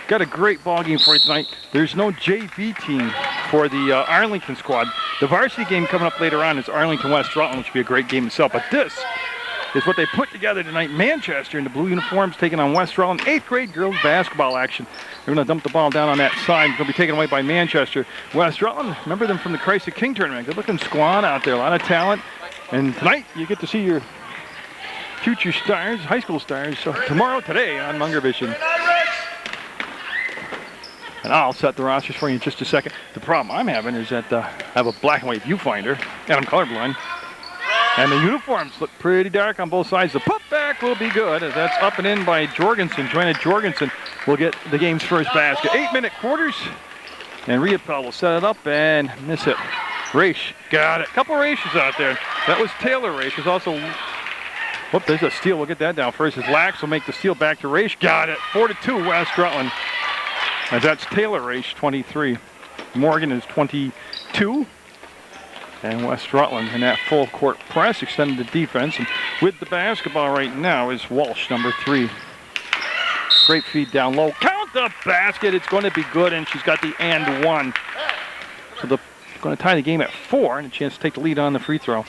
got a great ball game for you tonight. There's no JV team for the Arlington squad. The varsity game coming up later on is Arlington West Rutland, which will be a great game itself. But this is what they put together tonight. Manchester in the blue uniforms taking on West Rutland. 8th grade girls basketball action. They're going to dump the ball down on that side. It's going to be taken away by Manchester. West Rutland, remember them from the Christ the King tournament. Good looking squad out there. A lot of talent. And tonight you get to see your future stars, high school stars. So today on Munger Vision. And I'll set the rosters for you in just a second. The problem I'm having is that I have a black and white viewfinder, and I'm colorblind. And the uniforms look pretty dark on both sides. The putback will be good, as that's up and in by Jorgensen. Joanna Jorgensen will get the game's first basket. 8-minute quarters, and Riepel will set it up and miss it. Raish got it. Couple Raishes out there. That was Taylor Raish. There's also, whoop, there's a steal. We'll get that down first. As Lax will make the steal back to Raish. Got it. 4-2 West Rutland. As that's Taylor Raish, 23. Morgan is 22. And West Rutland in that full court press, extended the defense. And with the basketball right now is Walsh, number 3. Great feed down low. Count the basket. It's going to be good, and she's got the and one. So they're going to tie the game at 4 and a chance to take the lead on the free throw.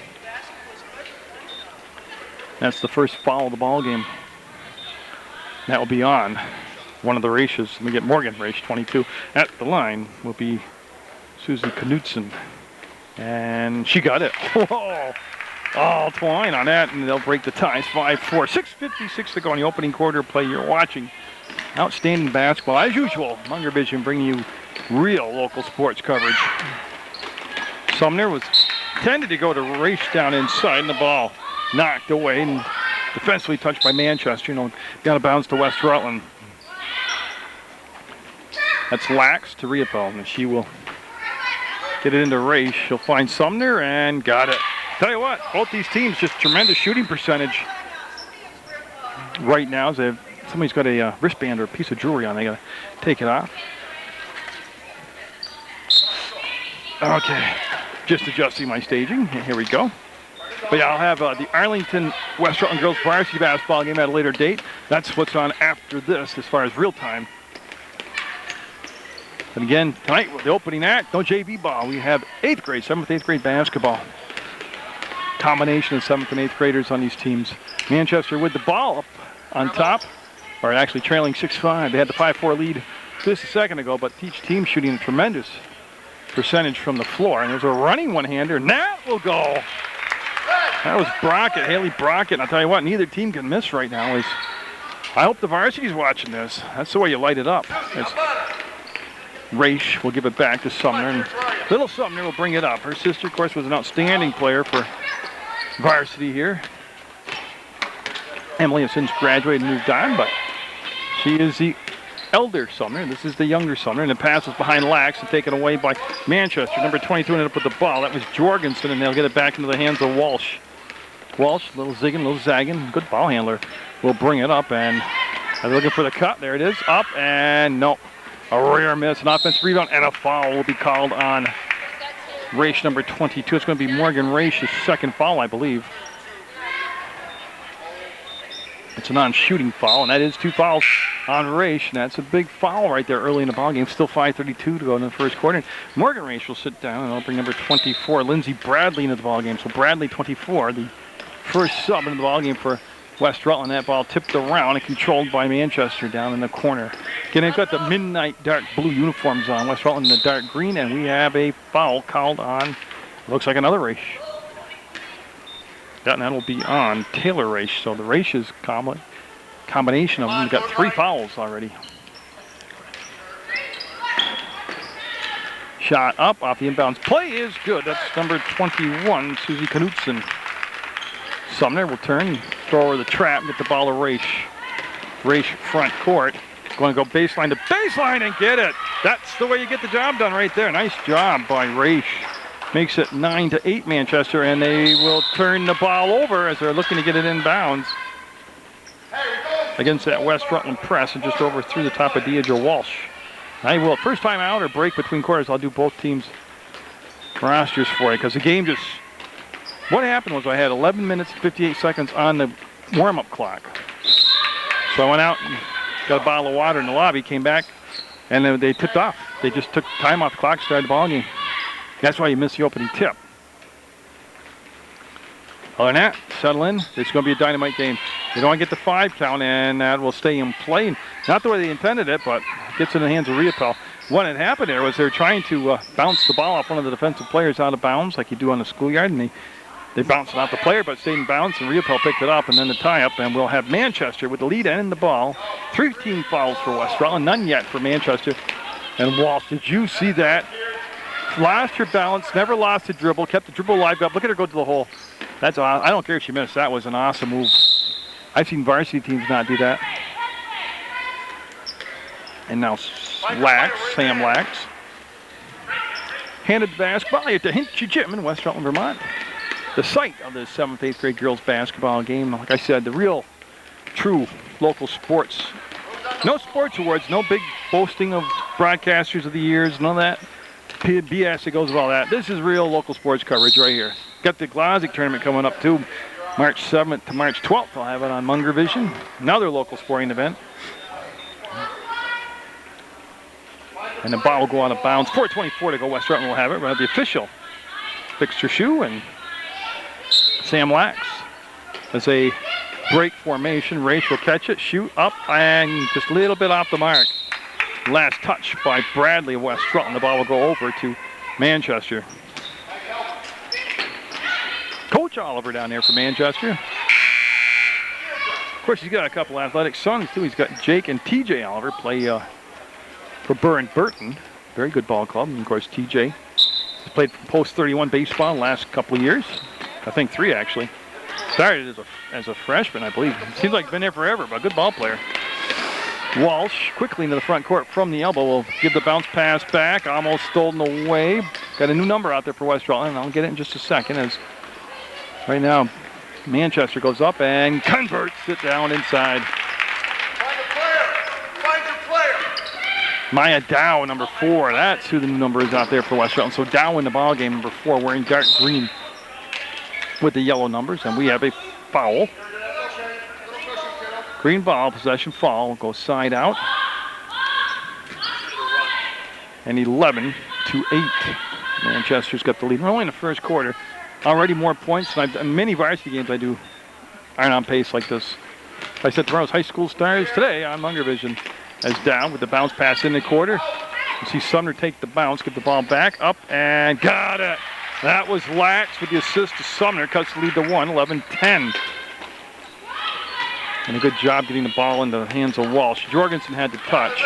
That's the first foul of the ball game. That will be on one of the races. Let me get Morgan, race 22. At the line will be Susie Knudsen. And she got it. Whoa! All twine on that, and they'll break the ties. 5-4. 6:56 to go in the opening quarter play. You're watching outstanding basketball. As usual, Munger Vision bringing you real local sports coverage. Sumner was tended to go to race down inside, and the ball knocked away and defensively touched by Manchester. Got a bounce to West Rutland. That's Lax to Riepel, and she will get it into race. She'll find Sumner and got it. Tell you what, both these teams just tremendous shooting percentage right now. As somebody's got a wristband or a piece of jewelry on. They got to take it off. Okay, just adjusting my staging. Here we go. But yeah, I'll have the Arlington West Rutland girls varsity basketball game at a later date. That's what's on after this as far as real time. And again, tonight, with the opening act, no JV ball. We have 8th grade, 7th, 8th grade basketball. Combination of 7th and 8th graders on these teams. Manchester with the ball up on top, or actually trailing 6-5. They had the 5-4 lead just a second ago, but each team shooting a tremendous percentage from the floor. And there's a running one-hander, and that will go. That was Brockett, Haley Brockett. And I'll tell you what, neither team can miss right now. I hope the varsity's watching this. That's the way you light it up. Raish will give it back to Sumner, and little Sumner will bring it up. Her sister, of course, was an outstanding player for varsity here. Emily has since graduated and moved on, but she is the elder Sumner. This is the younger Sumner, and the pass was behind Lax and taken away by Manchester. Number 22 ended up with the ball. That was Jorgensen, and they'll get it back into the hands of Walsh. Walsh, little zigging, little zagging, good ball handler, will bring it up, and they're looking for the cut. There it is, up, and no. A rare miss, an offensive rebound, and a foul will be called on Raish number 22. It's going to be Morgan Raish's second foul, I believe. It's a non-shooting foul, and that is 2 fouls on Raish, and that's a big foul right there early in the ballgame. Still 5:32 to go in the first quarter. Morgan Raish will sit down, and I'll bring number 24, Lindsey Bradley, into the ballgame. So Bradley, 24, the first sub into the ballgame for West Rutland. That ball tipped around and controlled by Manchester down in the corner. Again, they've got the midnight dark blue uniforms on. West Rutland in the dark green, and we have a foul called on, looks like another Raish. And that will be on Taylor Raish. So the Raish's combination of them, we've got 3 fouls already. Shot up off the inbounds. Play is good. That's number 21, Susie Knudsen. Sumner will turn, throw over the trap, get the ball to Raish. Raish front court. Going to go baseline to baseline and get it. That's the way you get the job done right there. Nice job by Raish. Makes it 9-8 Manchester, and they will turn the ball over as they're looking to get it inbounds against that West Rutland press, and just over through the top of Deidre Walsh. I will, first time out or break between quarters, I'll do both teams' rosters for you, because the game just, what happened was I had 11 minutes and 58 seconds on the warm-up clock. So I went out and got a bottle of water in the lobby, came back, and then they tipped off. They just took time off the clock, started the ball game. That's why you missed the opening tip. Other than that, settle in. It's going to be a dynamite game. They don't want to get the 5 count, and that will stay in play. Not the way they intended it, but gets in the hands of Riopel. What had happened there was they were trying to bounce the ball off one of the defensive players out of bounds, like you do on the schoolyard, and they bounced it off the player, but stayed in bounds, and Riopel picked it up, and then the tie-up, and we'll have Manchester with the lead and the ball. 13 fouls for West Rutland, none yet for Manchester. And Walsh, did you see that? Lost her balance, never lost a dribble, kept the dribble alive up. Look at her go to the hole. That's I don't care if she missed. That was an awesome move. I've seen varsity teams not do that. And now Sam Lax. Handed the basketball at the Hinchy Gym in West Rutland, Vermont. The site of the 7th, 8th grade girls basketball game. Like I said, the real, true local sports. No sports awards, no big boasting of broadcasters of the years, none of that BS that goes with all that. This is real local sports coverage right here. Got the Glazic tournament coming up too. March 7th to March 12th. I'll have it on Munger Vision. Another local sporting event. And the ball will go out of bounds. 4:24 to go. West Rutland will have it. We'll have the official fixture shoe and Sam Lax. As a break formation, Race will catch it, shoot up, and just a little bit off the mark. Last touch by Bradley of West Rutland. The ball will go over to Manchester. Coach Oliver down there for Manchester. Of course, he's got a couple athletic sons, too. He's got Jake and TJ Oliver play for Burr and Burton. Very good ball club. And, of course, TJ has played post 31 baseball the last couple of years. I think 3, actually. Started as a freshman, I believe. Seems like he's been there forever, but a good ball player. Walsh quickly into the front court from the elbow will give the bounce pass back. Almost stolen away. Got a new number out there for West Rutland. I'll get it in just a second as right now Manchester goes up and converts it down inside. Find a player. Find your player. Maya Dow, number 4. That's who the new number is out there for West Rutland. So Dow in the ball game, number 4, wearing dark green with the yellow numbers. And we have a foul. Green ball, possession foul, goes side out. And 11-8. Manchester's got the lead. We're only in the first quarter. Already more points. And many varsity games I do aren't on pace like this. I said tomorrow's high school stars today on Munger Vision. As Down with the bounce pass in the quarter. You see Sumner take the bounce, get the ball back, up, and got it. That was Lax with the assist to Sumner. Cuts the lead to 1, 11-10. And a good job getting the ball into the hands of Walsh. Jorgensen had the touch.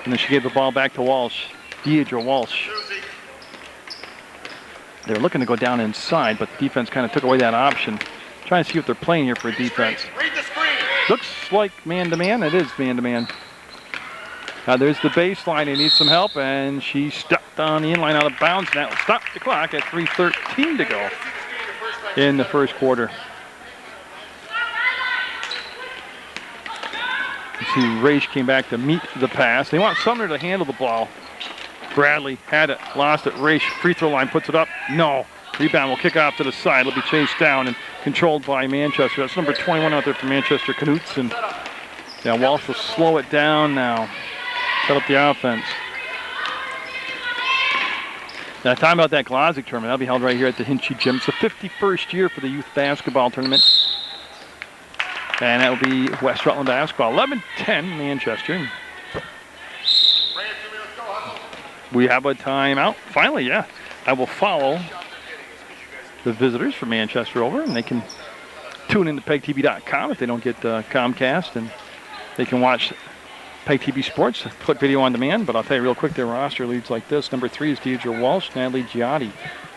And then she gave the ball back to Walsh. Deidre Walsh. They were looking to go down inside, but the defense kind of took away that option. Trying to see what they're playing here for defense. Read the screen. Looks like man-to-man. It is man-to-man. Now there's the baseline. They need some help, and she stepped on the inline out of bounds. And that will stop the clock at 3:13 to go in the first quarter. You see Raish came back to meet the pass. They want Sumner to handle the ball. Bradley had it, lost it. Raish, free throw line, puts it up. No. Rebound will kick off to the side. It'll be chased down and controlled by Manchester. That's number 21 out there for Manchester, Knutson. Yeah, Walsh will slow it down now. Set up the offense. Now, time about that Glazic tournament. That'll be held right here at the Hinchy Gym. It's the 51st year for the youth basketball tournament. And that will be West Rutland basketball. 11-10 Manchester. We have a timeout. Finally, yeah. I will follow the visitors from Manchester over, and they can tune into PEGTV.com if they don't get Comcast, and they can watch PEGTV Sports, click video on demand. But I'll tell you real quick, their roster leads like this. Number 3 is Deidre Walsh. Natalie Giotti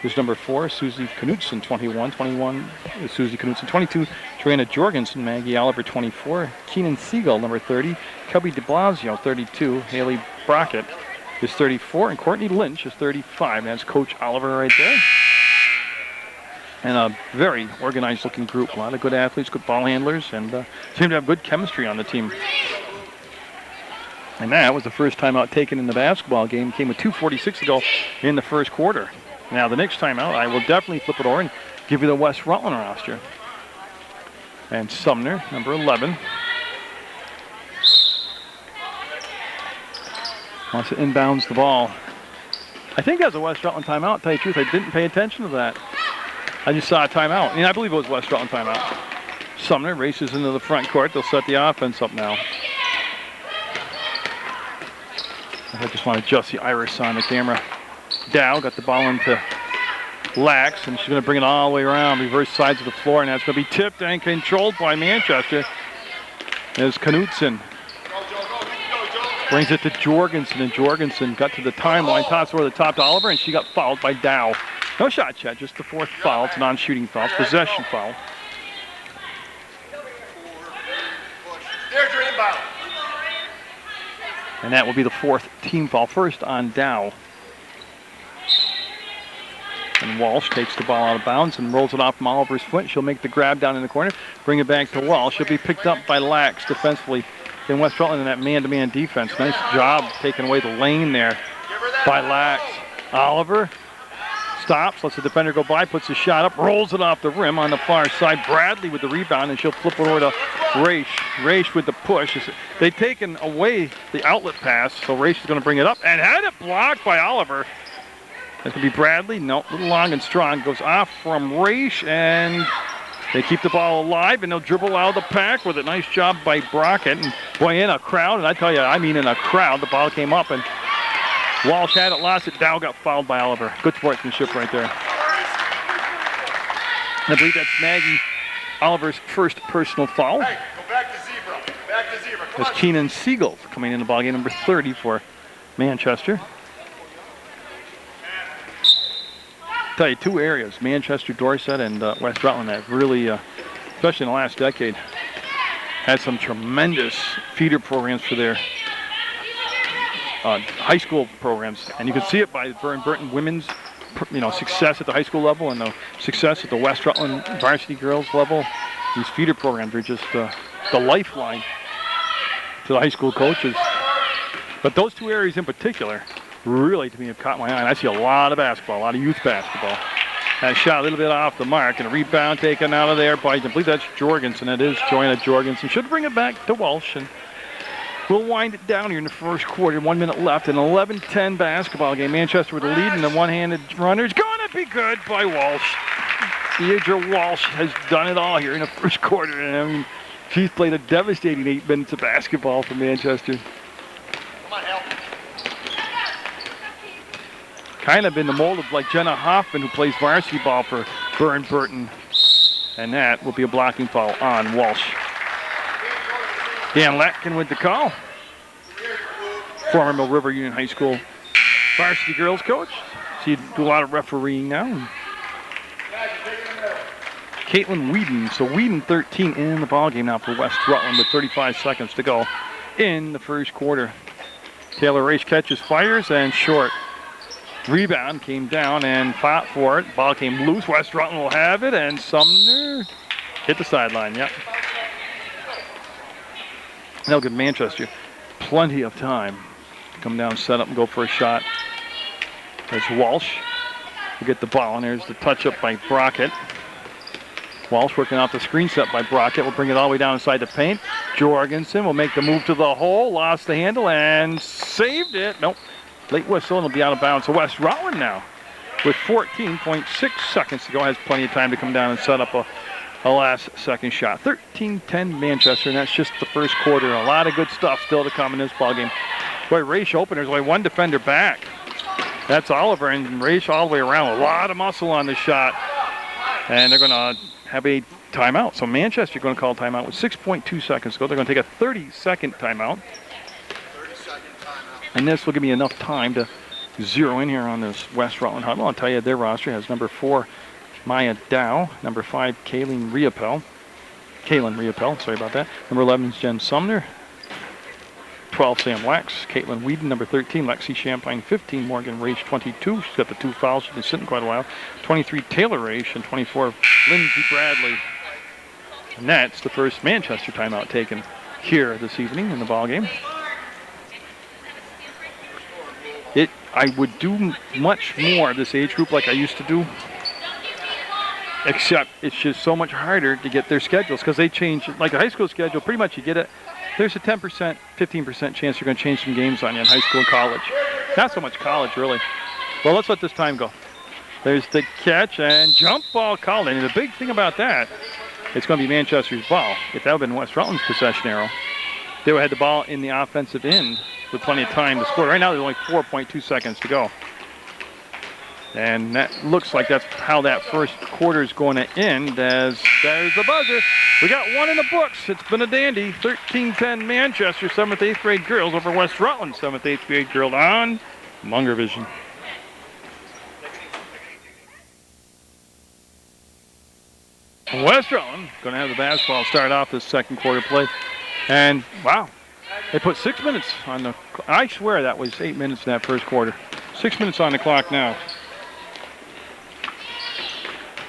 is number 4. Susie Knutson, 21. 21 is Susie Knutson. 22, Joanna Jorgensen. Maggie Oliver, 24. Keenan Siegel, number 30. Cubby de Blasio, 32. Haley Brockett is 34. And Courtney Lynch is 35. That's Coach Oliver right there. And a very organized-looking group. A lot of good athletes, good ball handlers, and seem to have good chemistry on the team. And that was the first timeout taken in the basketball game. Came with 2:46 to go in the first quarter. Now, the next timeout, I will definitely flip it over and give you the West Rutland roster. And Sumner, number 11. Wants to inbounds the ball. I think that's a West Rutland timeout. To tell you the truth, I didn't pay attention to that. I just saw a timeout. I believe it was West Rutland timeout. Sumner races into the front court. They'll set the offense up now. I just want to adjust the iris on the camera. Dow got the ball into Lax, and she's going to bring it all the way around, reverse sides of the floor, and that's going to be tipped and controlled by Manchester. As Knutson brings it to Jorgensen, and Jorgensen got to the timeline, tops over the top to Oliver, and she got fouled by Dow. No shot check, just the fourth foul. It's a non-shooting foul, possession foul. There's your inbound. And that will be the fourth team foul, first on Dow. And Walsh takes the ball out of bounds and rolls it off from Oliver's foot. She'll make the grab down in the corner, bring it back to Walsh. She'll be picked up by Lax defensively in West Rutland in that man-to-man defense. Nice job taking away the lane there by Lax. Oliver stops, lets the defender go by, puts the shot up, rolls it off the rim on the far side. Bradley with the rebound, and she'll flip it over to Raish. Raish with the push. They've taken away the outlet pass, so Raish is going to bring it up and had it blocked by Oliver. That could be Bradley. No, a little long and strong. Goes off from Raish, and they keep the ball alive, and they'll dribble out of the pack with a nice job by Brockett. And boy, in a crowd, and I tell you, I mean in a crowd, the ball came up, and Walsh had it, lost it. Dow got fouled by Oliver. Good sportsmanship right there. I believe that's Maggie Oliver's first personal foul. Hey, go back to zebra. Back to zebra. Come That's on. Keenan Siegel coming in the ballgame, number 30 for Manchester. Tell you, two areas, Manchester, Dorset, and West Rutland, that really, especially in the last decade, had some tremendous feeder programs for their high school programs, and you can see it by Burton women's, success at the high school level and the success at the West Rutland varsity girls level. These feeder programs are just the lifeline to the high school coaches. But those two areas in particular really, to me, have caught my eye. And I see a lot of basketball, a lot of youth basketball. That shot a little bit off the mark, and a rebound taken out of there by, I believe that's Jorgensen. It is Joanna Jorgensen. Should bring it back to Walsh, and we'll wind it down here in the first quarter. 1 minute left. An 11-10 basketball game. Manchester with the lead, and the one-handed runner is going to be good by Walsh. Deidre Walsh has done it all here in the first quarter, and I mean, she's played a devastating 8 minutes of basketball for Manchester. Come on, help. Kind of in the mold of like Jenna Hoffman, who plays varsity ball for Burton. And that will be a blocking foul on Walsh. Dan Latkin with the call. Former Mill River Union High School varsity girls coach. So you do a lot of refereeing now. Caitlin Whedon. So Whedon 13 in the ballgame now for West Rutland with 35 seconds to go in the first quarter. Taylor Race catches, fires, and short. Rebound came down and fought for it. Ball came loose. West Rutland will have it, and Sumner hit the sideline. Yep. That'll give Manchester plenty of time to come down, set up, and go for a shot. There's Walsh. We'll get the ball, and there's the touch-up by Brockett. Walsh working out the screen set by Brockett. We'll bring it all the way down inside the paint. Jorgensen will make the move to the hole, lost the handle, and saved it. Nope. Late whistle, and it'll be out of bounds. So West Rutland now, with 14.6 seconds to go, has plenty of time to come down and set up a last second shot. 13-10 Manchester, and that's just the first quarter. A lot of good stuff still to come in this ballgame. Boy, Raish open. There's only one defender back. That's Oliver, and Raish all the way around. A lot of muscle on the shot. And they're going to have a timeout. So Manchester going to call timeout with 6.2 seconds to go. They're going to take a 30-second timeout. And this will give me enough time to zero in here on this West Rutland huddle. I'll tell you, their roster has number 4, Maya Dow. Number 5, Kaylin Riopel, sorry about that. Number 11 is Jen Sumner. 12, Sam Lax. Caitlin Whedon, number 13. Lexi Champagne, 15. Morgan Raish, 22. She's got the 2 fouls. She's been sitting quite a while. 23, Taylor Raish, and 24, Lindsay Bradley. And that's the first Manchester timeout taken here this evening in the ballgame. I would do much more of this age group like I used to do, except it's just so much harder to get their schedules because they change. Like the high school schedule, pretty much you get it there's a 10%, 15% chance you're going to change some games on you in high school and college. Not so much college, really. Well, let's let this time go. There's the catch and jump ball called. And the big thing about that, it's going to be Manchester's ball. If that would have been West Rutland's possession arrow, they would have had the ball in the offensive end with plenty of time to score. Right now, there's only 4.2 seconds to go. And that looks like that's how that first quarter is going to end, as there's the buzzer. We got one in the books. It's been a dandy. 13-10 Manchester, 7th, 8th grade girls over West Rutland, 7th, 8th grade girl on Munger Vision. West Rutland going to have the basketball start off this second quarter play. And, wow, they put 6 minutes on the – I swear that was 8 minutes in that first quarter. 6 minutes on the clock now.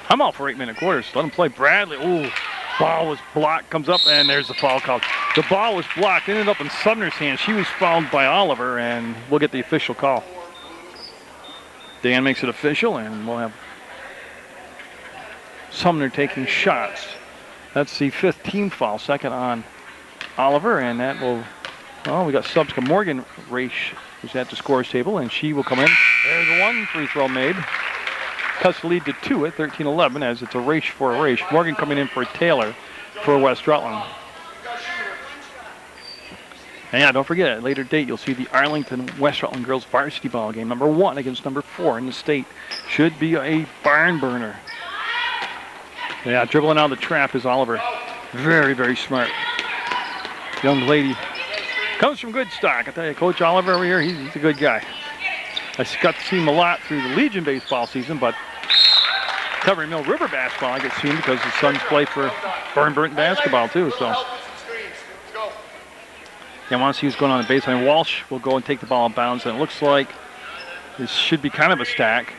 I'm all for 8-minute quarters. Let them play. Bradley. Ooh, ball was blocked. Comes up, and there's the foul call. The ball was blocked. Ended up in Sumner's hands. She was fouled by Oliver, and we'll get the official call. Dan makes it official, and we'll have Sumner taking shots. That's the 5th team foul, second on Oliver, and that will, well, we got subs. Morgan Raish is at the scores table, and she will come in. There's one free throw made. Cuts the lead to 2 at 13-11, as it's a Raish for a Raish. Morgan coming in for Taylor for West Rutland. And yeah, don't forget, at a later date, you'll see the Arlington West Rutland girls varsity ball game, number 1 against number 4 in the state. Should be a barn burner. Yeah, dribbling out of the trap is Oliver. Very, very smart. Young lady. Comes from good stock. I tell you, Coach Oliver over here, he's a good guy. I got to see him a lot through the Legion baseball season, but covering Mill River basketball, I get to see him because his sons play for Burn Burnt basketball too. So, yeah, I want to see who's going on the baseline. Walsh will go and take the ball in bounds, and it looks like this should be kind of a stack.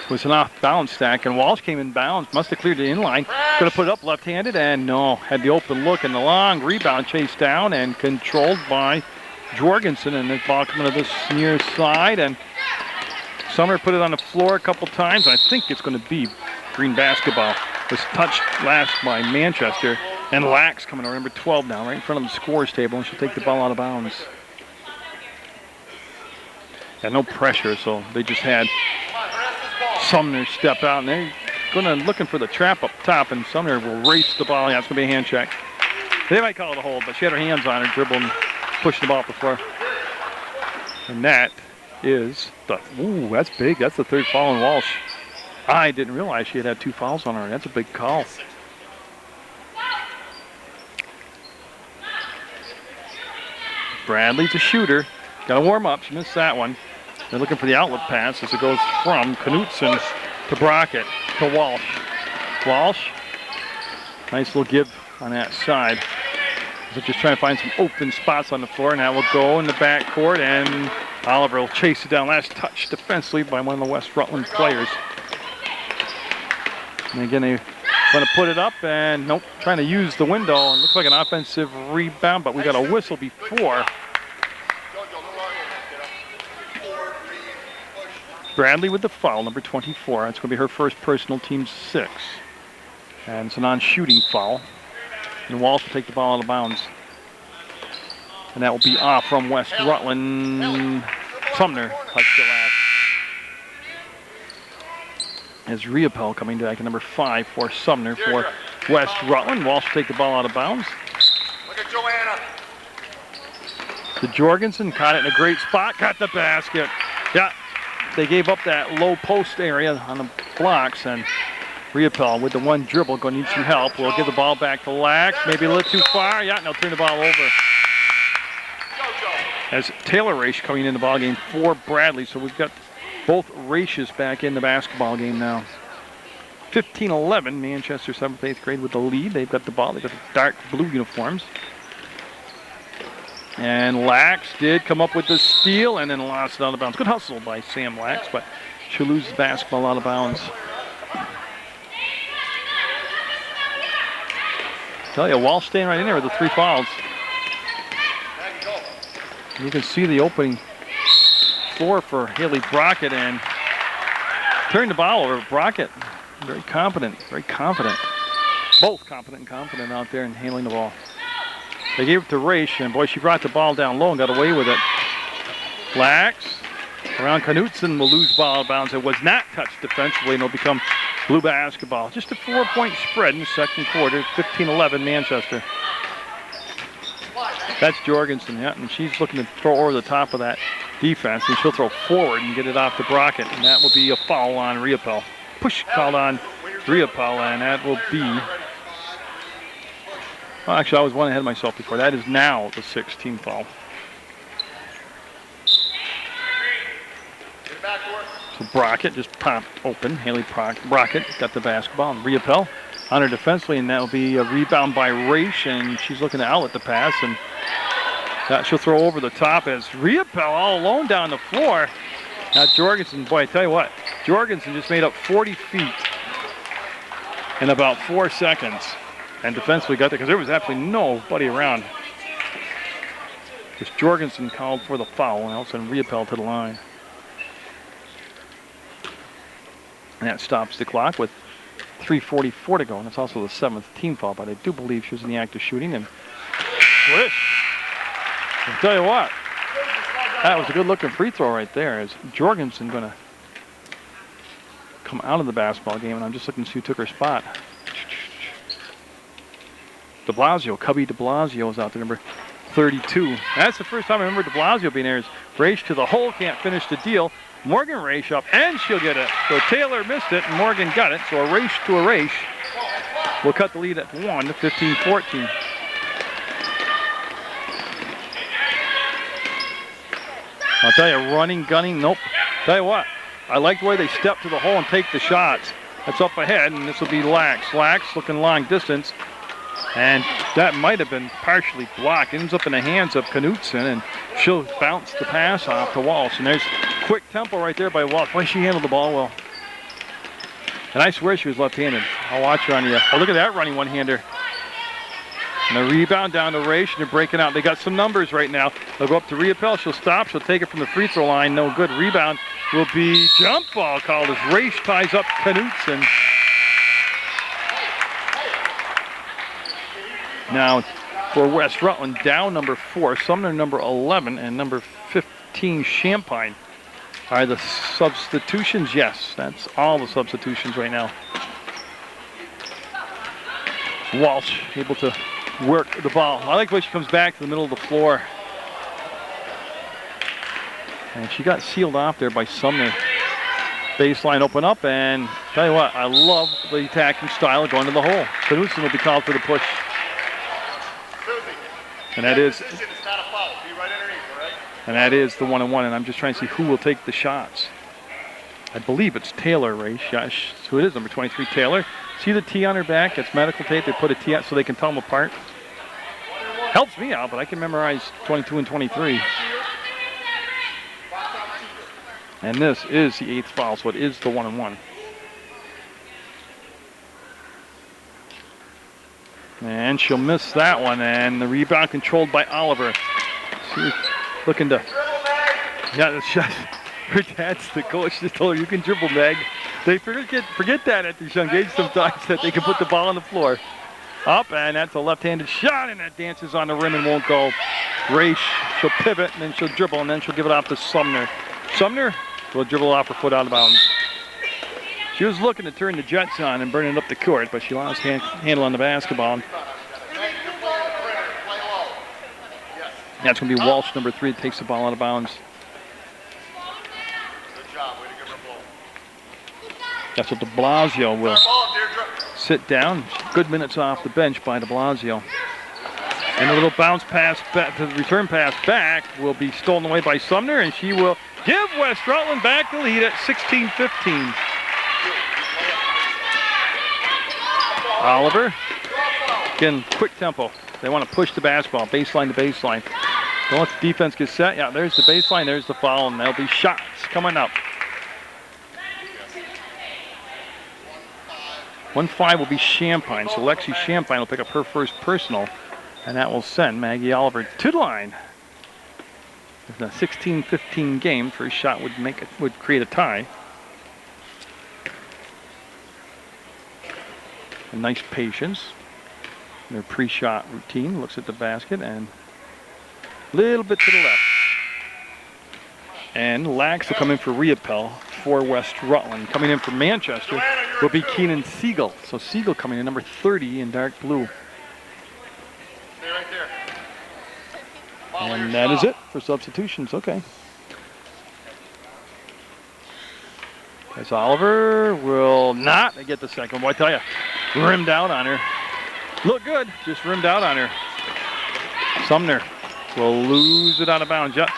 It was an off-balance stack, and Walsh came in bounds. Must have cleared the inline. Going to put it up left-handed, and no, had the open look and the long rebound chased down and controlled by Jorgensen, and the ball coming to this near side, and Sumner put it on the floor a couple times. I think it's going to be green basketball. It was touched last by Manchester, and Lax coming over, number 12 now, right in front of the scores table, and she'll take the ball out of bounds. Yeah, no pressure, so they just had Sumner step out, and they're going to looking for the trap up top, and Sumner will race the ball. Yeah, it's going to be a hand check. They might call it a hold, but she had her hands on her, dribbling, pushing the ball up the floor. And that is the, ooh, that's big. That's the 3rd foul on Walsh. I didn't realize she had 2 fouls on her. That's a big call. Bradley's a shooter. Got to warm up. She missed that one. They're looking for the outlet pass as it goes from Knutson to Brockett to Walsh. Walsh, nice little give on that side. So just trying to find some open spots on the floor. Now we'll go in the backcourt, and Oliver will chase it down. Last touch defensively by one of the West Rutland players. And again, they're going to put it up, and nope, trying to use the window. And looks like an offensive rebound, but we got a whistle before. Bradley with the foul, number 24. That's going to be her first personal, team 6. And it's a non-shooting foul. And Walsh will take the ball out of bounds. And that will be off from West Rutland. Sumner touched it last. As Riopel coming back at number 5 for Sumner for West Rutland. Walsh will take the ball out of bounds. Look at Joanna. To Jorgensen, caught it in a great spot, got the basket. Yeah, they gave up that low post area on the blocks, and Riopel with the one dribble going to need some help. We'll give the ball back to Lax, maybe a little too far. Yeah, and they'll turn the ball over. As Taylor Raish coming in the ball game for Bradley, so we've got both Raishes back in the basketball game now. 15-11, Manchester 7th, 8th grade with the lead. They've got the ball. They've got the dark blue uniforms. And Lax did come up with the steal and then lost it out of bounds. Good hustle by Sam Lax, but she'll lose the basketball out of bounds. Tell you, Walsh staying right in there with the 3 fouls. You can see the opening floor for Haley Brockett, and turned the ball over. Brockett, very competent, very confident. Both competent and confident out there in handling the ball. They gave it to Raish, and boy, she brought the ball down low and got away with it. Lax around Knutson will lose ball out of bounds. It was not touched defensively, and it'll become blue basketball. Just a 4-point spread in the second quarter, 15-11 Manchester. That's Jorgensen, yeah, and she's looking to throw over the top of that defense, and she'll throw forward and get it off to Brockett, and that will be a foul on Riopel. Push called on Riopel, and that will be... Well, actually, I was one ahead of myself before. That is now the 16th foul. So Brockett just popped open. Haley Brockett got the basketball, and Riopel on her defensively, and that will be a rebound by Raish, and she's looking to outlet the pass, and that she'll throw over the top as Riopel all alone down the floor. Now Jorgensen, boy, I tell you what, Jorgensen just made up 40 feet in about 4 seconds, and defensively got there because there was absolutely nobody around. Just Jorgensen called for the foul, and all of a sudden Riopel to the line. And that stops the clock with 3:44 to go, and it's also the 7th team foul, but I do believe she was in the act of shooting, and swish. I'll tell you what, that was a good-looking free throw right there. As Jorgensen going to come out of the basketball game, and I'm just looking to see who took her spot. De Blasio, Cubby De Blasio is out there, number 32. That's the first time I remember De Blasio being there. Is Raish to the hole, can't finish the deal. Morgan Raish up, and she'll get it. So Taylor missed it, and Morgan got it. So a Raish to a Raish. We'll cut the lead at 1 to 15-14. I'll tell you, running, gunning, nope. Tell you what, I like the way they step to the hole and take the shots. That's up ahead, and this will be Lax. Lax looking long distance, and that might have been partially blocked. Ends up in the hands of Knutson, and she'll bounce the pass off to Walsh. And there's quick tempo right there by Walsh. Boy, she handled the ball well. And I swear she was left-handed. I'll watch her on you. Oh, look at that running one-hander. And a rebound down to Raish, and they're breaking out. They got some numbers right now. They'll go up to Riopel. She'll stop. She'll take it from the free throw line. No good. Rebound will be jump ball called as Raish ties up Knutson. Now for West Rutland, down number 4, Sumner number 11, and number 15 Champaign. Are the substitutions? Yes, that's all the substitutions right now. Walsh able to work the ball. I like the way she comes back to the middle of the floor. And she got sealed off there by Sumner. Baseline open up, and tell you what, I love the attacking style of going to the hole. Knutson will be called for the push. And that is the 1-on-1, and I'm just trying to see who will take the shots. I believe it's Taylor Raish. Yeah, so it is number 23, Taylor. See the T on her back? It's medical tape. They put a T out so they can tell them apart. Helps me out, but I can memorize 22 and 23. And this is the 8th foul, so it is the 1-on-1. And she'll miss that one, and the rebound controlled by Oliver. She's looking to, yeah, her dad's the coach. Just told her, you can dribble, Meg. They forget that at this young age sometimes, that they can put the ball on the floor. Up, and that's a left-handed shot, and that dances on the rim and won't go. Raish, she'll pivot, and then she'll dribble, and then she'll give it off to Sumner. Sumner will dribble off her foot out of bounds. She was looking to turn the Jets on and burn it up the court, but she lost handle on the basketball. That's going to be Walsh, number 3, that takes the ball out of bounds. That's what De Blasio will sit down. Good minutes off the bench by De Blasio. And a little bounce pass back, the return pass back will be stolen away by Sumner, and she will give West Rutland back the lead at 16-15. Oliver, again, quick tempo. They want to push the basketball, baseline to baseline. Don't let the defense get set. Yeah, there's the baseline, there's the foul, and there'll be shots coming up. 1-5 will be Champaign, so Lexi Champaign will pick up her first personal, and that will send Maggie Oliver to the line. If the 16-15 game, first shot would create a tie. A nice patience. their pre-shot routine. Looks at the basket and a little bit to the left. And Lax will come in for Riopel for West Rutland. Coming in for Manchester will be Keenan Siegel. So Siegel coming in, number 30 in dark blue. Stay right there. And that is it for substitutions. Okay. As Oliver will not get the second. Boy, I tell you, rimmed out on her. Look good, just rimmed out on her. Sumner will lose it out of bounds. Yeah.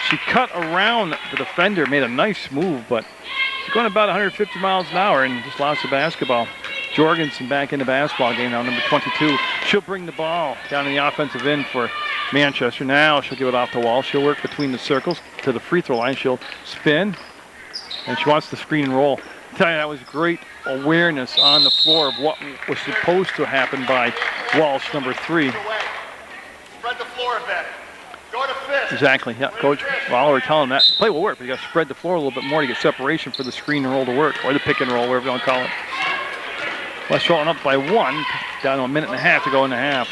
She cut around the defender, made a nice move, but she's going about 150 miles an hour and just lost the basketball. Jorgensen back in the basketball game now, number 22. She'll bring the ball down in the offensive end for Manchester. Now she'll give it off the wall. She'll work between the circles to the free throw line. She'll spin, and she wants to screen and roll. I tell you, that was great awareness on the floor of what was supposed to happen by Walsh, number 3. Spread the floor a bit. Go to fifth. Exactly, yeah. Coach Oliver telling that play will work, but you got to spread the floor a little bit more to get separation for the screen and roll to work, or the pick and roll, whatever you want to call it. West Rutland up by 1, down to a minute and a half to go in the half.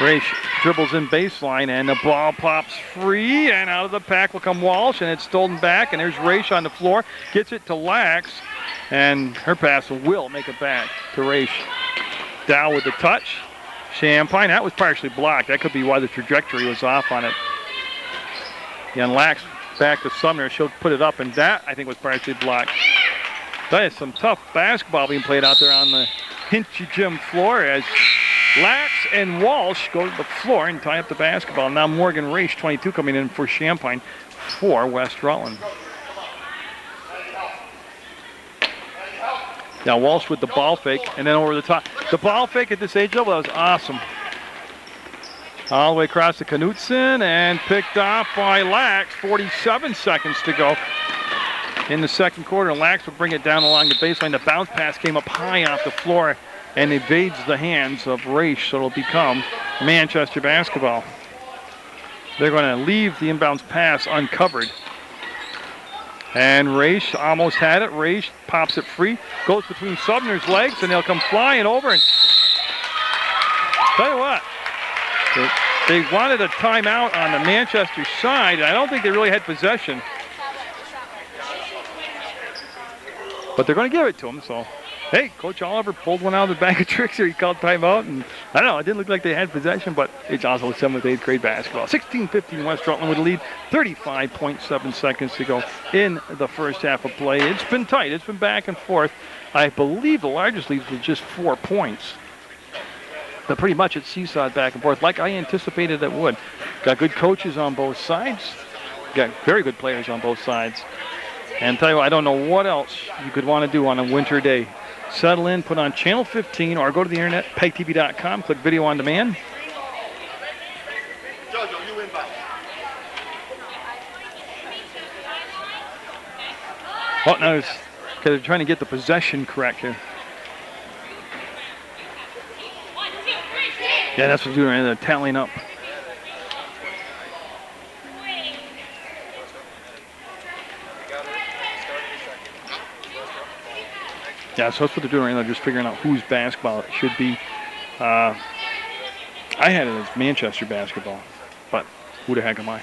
Raish dribbles in baseline, and the ball pops free, and out of the pack will come Walsh, and it's stolen back, and there's Raish on the floor, gets it to Lax, and her pass will make it back to Raish. Dow with the touch. Champagne, that was partially blocked. That could be why the trajectory was off on it. And Lax back to Sumner. She'll put it up, and that, I think, was partially blocked. That is some tough basketball being played out there on the Hinchy Gym floor as Lax and Walsh go to the floor and tie up the basketball. Now Morgan Raish, 22, coming in for Champagne for West Rutland. Now Walsh with the ball fake and then over the top. The ball fake at this age level, that was awesome. All the way across to Knutson and picked off by Lax. 47 seconds to go in the second quarter. And Lax will bring it down along the baseline. The bounce pass came up high off the floor and evades the hands of Raish, so it'll become Manchester basketball. They're going to leave the inbounds pass uncovered. And Raish almost had it. Raish pops it free, goes between Sumner's legs, and they'll come flying over. And tell you what, they wanted a timeout on the Manchester side. I don't think they really had possession. But they're going to give it to them, so. Hey, Coach Oliver pulled one out of the bag of tricks here. He called timeout, and I don't know, it didn't look like they had possession, but it's also 7th, 8th grade basketball. 16-15 West Rutland with a lead. 35.7 seconds to go in the first half of play. It's been tight. It's been back and forth. I believe the largest lead was just 4 points. But pretty much it's seesawed back and forth like I anticipated it would. Got good coaches on both sides. Got very good players on both sides. And tell you what, I don't know what else you could want to do on a winter day. Settle in, put on Channel 15, or go to the internet, PEGTV.com, click Video on Demand. Jojo, you inbound. Oh, no, because they're trying to get the possession correct here. Yeah, that's what they're doing right there, tallying up. Yeah, so that's what they're doing right now, just figuring out whose basketball it should be. I had it as Manchester basketball, but who the heck am I?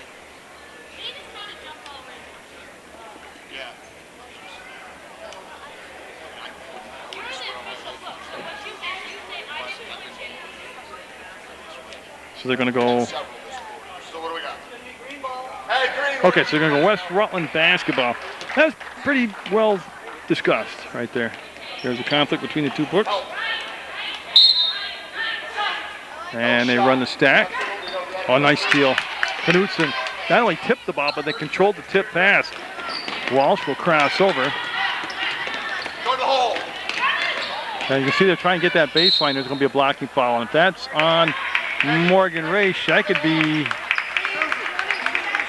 So they're going to go. So what do we got? Hey, green. Okay, so they're going to go West Rutland basketball. That's pretty well discussed right there. There's a conflict between the two books. And they run the stack. Oh, nice steal. Knutson not only tipped the ball, but they controlled the tip pass. Walsh will cross over. Go to the hole. And you can see they're trying to get that baseline. There's going to be a blocking foul. And if that's on Morgan Raish, that could be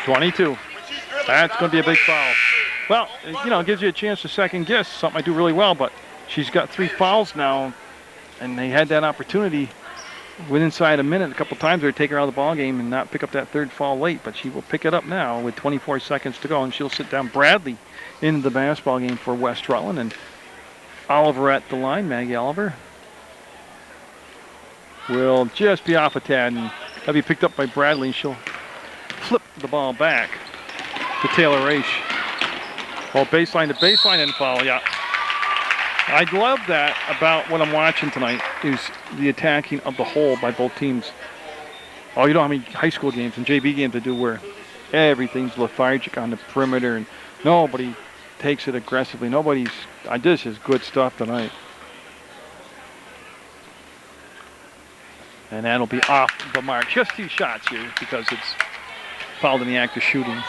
22. That's going to be a big foul. Well, you know, it gives you a chance to second guess, something I do really well, but she's got 3 fouls now, and they had that opportunity within inside a minute. A couple times they would take her out of the ball game and not pick up that 3rd foul late, but she will pick it up now with 24 seconds to go, and she'll sit down Bradley into the basketball game for West Rutland. And Oliver at the line, Maggie Oliver. will just be off a tad, and that'll be picked up by Bradley. She'll flip the ball back to Taylor Raish. Well, baseline to baseline and foul, yeah. I love that about what I'm watching tonight is the attacking of the hole by both teams. Oh, you know how many high school games and JV games they do where everything's lethargic on the perimeter and nobody takes it aggressively. This is good stuff tonight. And that'll be off the mark. Just 2 shots here because it's fouled in the act of shooting.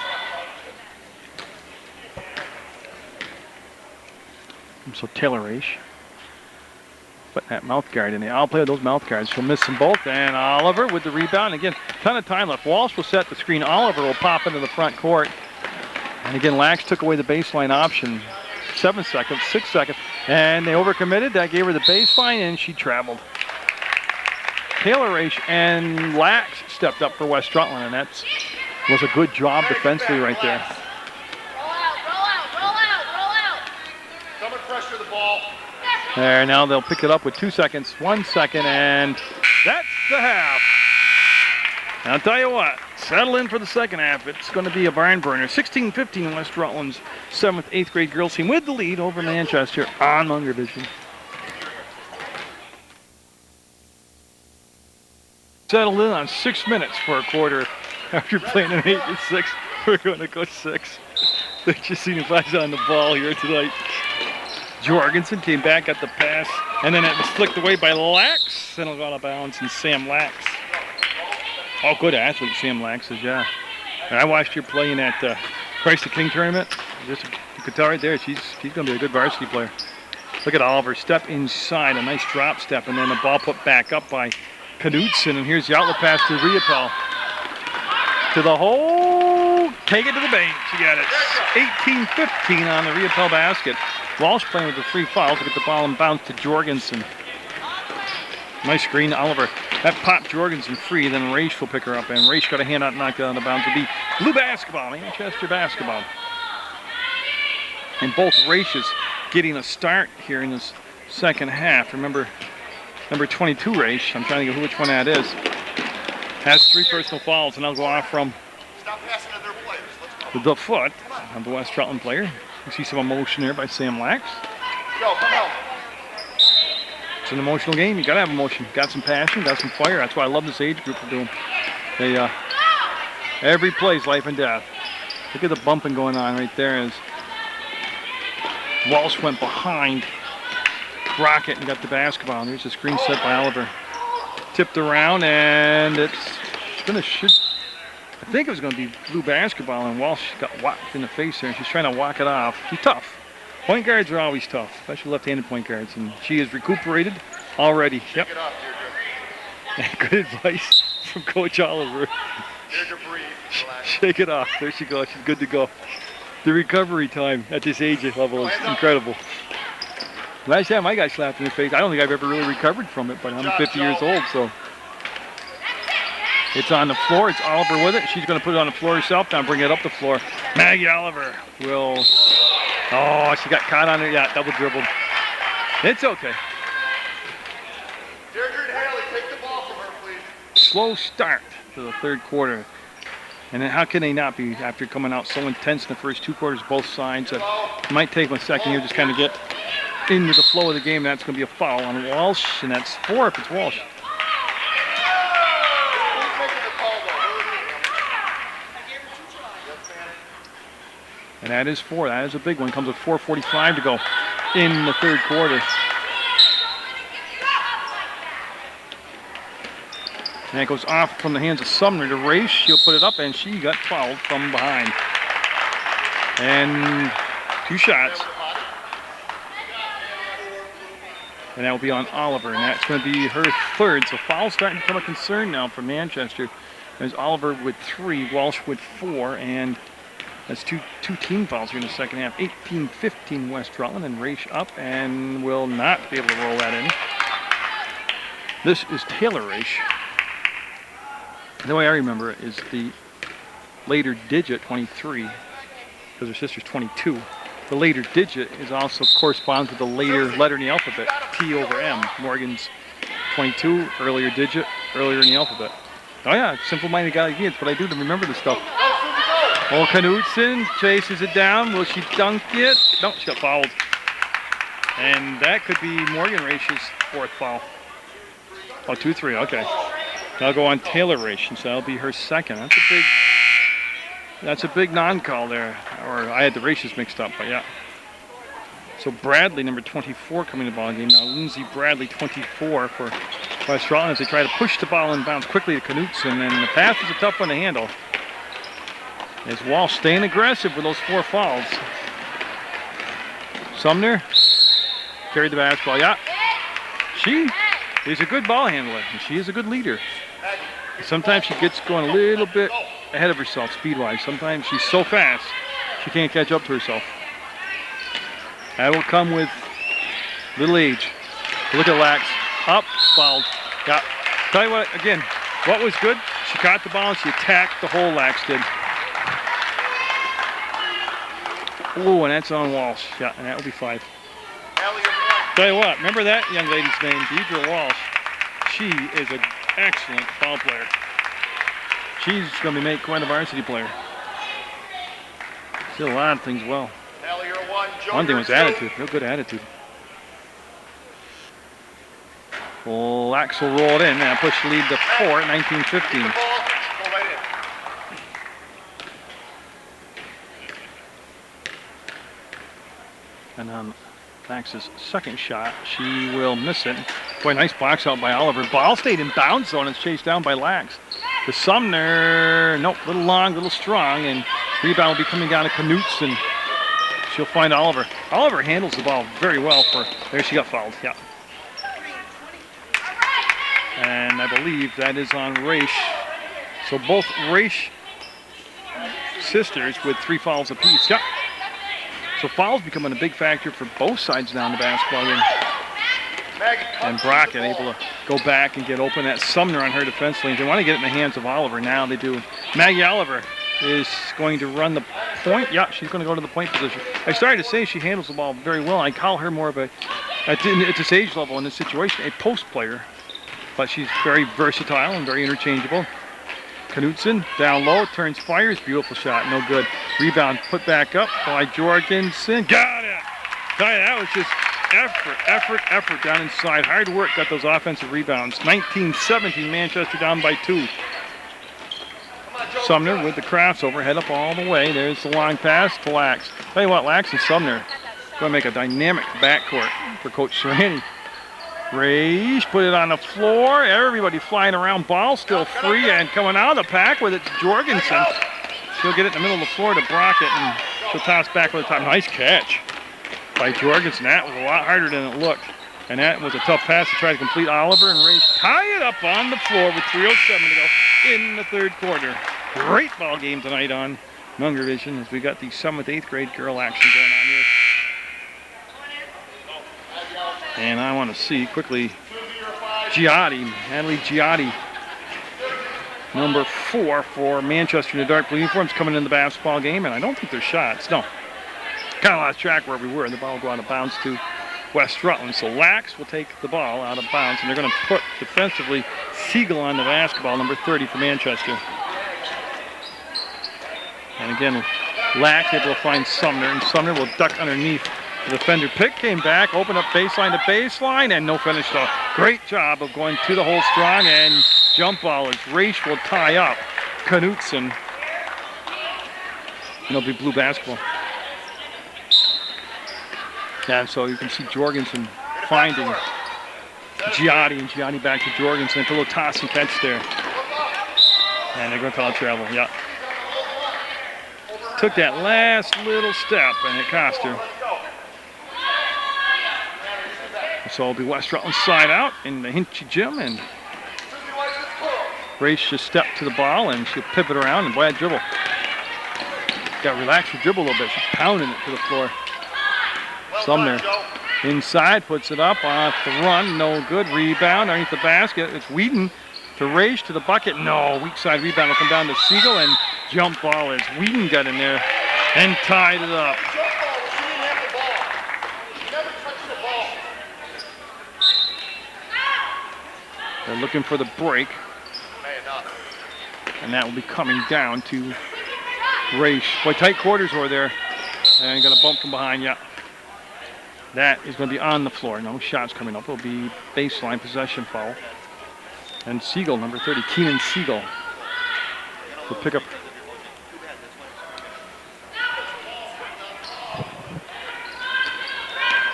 So Taylor Raish putting that mouth guard in there. I'll play with those mouth guards. She'll miss them both. And Oliver with the rebound. Again, ton of time left. Walsh will set the screen. Oliver will pop into the front court. And again, Lax took away the baseline option. 7 seconds, 6 seconds. And they overcommitted. That gave her the baseline, and she traveled. Taylor Raish and Lax stepped up for West Rutland, and that was a good job defensively right there. Pressure the ball. There, now they'll pick it up with 2 seconds, 1 second, and that's the half. And I'll tell you what, settle in for the second half. It's going to be a barn burner. 16-15 West Rutland's 7th, 8th grade girls team with the lead over Manchester on Munger Vision. Settled in on 6 minutes for a quarter. After playing an 8-6, we're going to go 6. They just seen if I was on the ball here tonight. Jorgensen came back at the pass, and then it was flicked away by Lax, and it'll go out of bounds, and Sam Lax. Oh, good athlete, Sam Lax is, yeah. And I watched her playing at Christ the King tournament. You could tell right there, she's going to be a good varsity player. Look at Oliver, step inside, a nice drop step, and then the ball put back up by Knudsen, and here's the outlet pass to Riopel. To the hole, take it to the bank, she got it. 18-15 on the Riopel basket. Walsh playing with the 3 fouls to get the ball and bounce to Jorgensen. Nice screen, Oliver. That popped Jorgensen free, then Raish will pick her up, and Raish got a hand out and knocked it out of bounds. It'll be blue basketball, Manchester basketball. And both Raishes getting a start here in this second half. Remember, number 22 Raish, I'm trying to get which one that is, has 3 personal fouls, and they'll go off from the foot of the West Rutland player. You see some emotion there by Sam Lax. Go, come help. It's an emotional game. You gotta have emotion. Got some passion, got some fire. That's why I love this age group for doing. They every play's life and death. Look at the bumping going on right there as Walsh went behind Rocket and got the basketball. And there's a screen set by Oliver. Tipped around, and it's gonna shoot. I think it was going to be blue basketball, and Walsh got whacked in the face there, and she's trying to walk it off. She's tough. Point guards are always tough, especially left-handed point guards, and she is recuperated already. Yep. Good advice from Coach Oliver. Shake it off. There she goes. She's good to go. The recovery time at this age level is incredible. Last time I got slapped in the face, I don't think I've ever really recovered from it, but I'm 50 years old, so. It's on the floor. It's Oliver with it. She's going to put it on the floor herself. Now bring it up the floor. Maggie Oliver will. Oh, she got caught on it. Yeah, double dribbled. It's okay. Deirdre and Haley, take the ball from her, please. Slow start to the third quarter. And then how can they not be after coming out so intense in the first 2 quarters, both sides? It might take them a second here just kind of get into the flow of the game. That's going to be a foul on Walsh, and that's 4 if it's Walsh. And that is 4. That is a big one. Comes with 4:45 to go in the third quarter. And it goes off from the hands of Sumner to Raish. She'll put it up, and she got fouled from behind. And 2 shots. And that will be on Oliver, and that's going to be her 3rd. So foul's starting to become a concern now for Manchester. There's Oliver with 3, Walsh with 4, and that's two team fouls here in the second half. 18-15 West Rutland, and Raish up and will not be able to roll that in. This is Taylor Raish. The way I remember it is the later digit 23, because her sister's 22. The later digit is also corresponds with the later letter in the alphabet, T over M. Morgan's 22, earlier digit, earlier in the alphabet. Oh yeah, simple-minded guy like me. It's what I do to remember this stuff. Oh, Knutson chases it down. Will she dunk it? No, she got fouled. And that could be Morgan Raich's 4th foul. Oh, 2-3, okay. That'll go on Taylor Raich, so that'll be her 2nd. That's a big non-call there. Or I had the Raich's mixed up, but yeah. So Bradley, number 24, coming to the ball game. Now Lindsay Bradley, 24 for West Rutland as they try to push the ball and bounce quickly to Knutson. And the pass is a tough one to handle. As Walsh staying aggressive with those 4 fouls. Sumner carried the basketball. Yeah, she is a good ball handler, and she is a good leader. Sometimes she gets going a little bit ahead of herself speed-wise. Sometimes she's so fast, she can't catch up to herself. That will come with little age. Look at Lax. Up, fouled. Yeah. Tell you what, again, what was good? She caught the ball and she attacked the hole, Lax did. Oh, and that's on Walsh. Yeah, and that will be 5. Tell you what, remember that young lady's name, Deidre Walsh. She is an excellent ball player. She's going to make quite a varsity player. She did a lot of things well. One thing was attitude, real good attitude. Lax will roll it in and push the lead to 4 at 19-15. And on Lax's 2nd shot, she will miss it. Boy, nice box out by Oliver. Ball stayed in bounds though, and it's chased down by Lax. The Sumner, nope, a little long, a little strong, and rebound will be coming down to Knutson. She'll find Oliver. Oliver handles the ball very well for, there she got fouled, yeah. And I believe that is on Raich. So both Raich sisters with 3 fouls apiece, yeah. So fouls becoming a big factor for both sides down the basketball game. And Brockett able to go back and get open. That Sumner on her defense lane. They want to get it in the hands of Oliver. Now they do. Maggie Oliver is going to run the point. Yeah, she's going to go to the point position. I started to say she handles the ball very well. I call her more of a, at this age level in this situation, a post player. But she's very versatile and very interchangeable. Knutson down low, turns, fires, beautiful shot, no good. Rebound put back up by Jorgensen. Got it! Tell you, that was just effort down inside. Hard work got those offensive rebounds. 19-17, Manchester down by 2. Sumner with the crossover, head up all the way. There's the long pass to Lax. Tell you what, Lax and Sumner going to make a dynamic backcourt for Coach Serrani. Raich put it on the floor. Everybody flying around. Ball still free and coming out of the pack with it to Jorgensen. She'll get it in the middle of the floor to Brockett and she'll toss back with the top. Nice catch by Jorgensen. That was a lot harder than it looked. And that was a tough pass to try to complete. Oliver and Raich tie it up on the floor with 3:07 to go in the 3rd quarter. Great ball game tonight on Munger Vision as we got the 7th, 8th grade girl action going on here. And I want to see quickly Giotti, Natalie Giotti, number 4 for Manchester in the dark blue uniforms, coming in the basketball game. And I don't think there's shots. No. Kind of lost track where we were. And the ball will go out of bounds to West Rutland. So Lax will take the ball out of bounds. And they're going to put defensively Siegel on the basketball, number 30 for Manchester. And again, Lax able to find Sumner. And Sumner will duck underneath. The defender pick, came back, opened up baseline to baseline, and no finish though. Great job of going to the hole strong, and jump ball as Raich will tie up Knutson. And it'll be blue basketball. And so you can see Jorgensen finding Giotti, and Giotti back to Jorgensen. A little toss and catch there. And they're going to call travel, yeah. Took that last little step, and it cost her. So it'll be West Rutland side out in the Hinchy gym, and Raich just stepped to the ball and she'll pivot around, and boy, that dribble. Got to relax her dribble a little bit. She's pounding it to the floor. Sumner inside, puts it up off the run, no good. Rebound underneath the basket. It's Whedon to Raich to the bucket. No, weak side rebound will come down to Siegel, and jump ball as Whedon got in there and tied it up. They're looking for the break. And that will be coming down to Raish. Boy, tight quarters over there. And going to bump from behind, yeah. That is going to be on the floor. No shots coming up. It'll be baseline possession foul. And Siegel, number 30, Keenan Siegel, will pick up.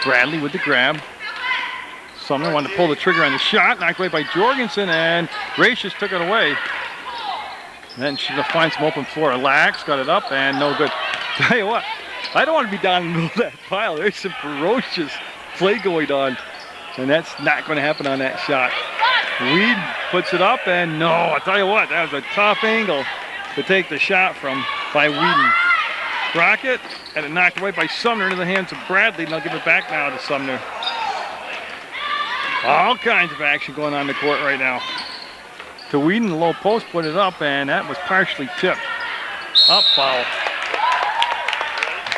Bradley with the grab. Sumner wanted to pull the trigger on the shot. Knocked away by Jorgensen, and Raish just took it away. And then she's going to find some open floor. Lax got it up, and no good. Tell you what, I don't want to be down in the middle of that pile. There's some ferocious play going on, and that's not going to happen on that shot. Weed puts it up, and no, I tell you what, that was a tough angle to take the shot from by Whedon. Rocket had it knocked away by Sumner into the hands of Bradley, and they'll give it back now to Sumner. All kinds of action going on in the court right now. To Whedon, the low post put it up, and that was partially tipped. Up foul.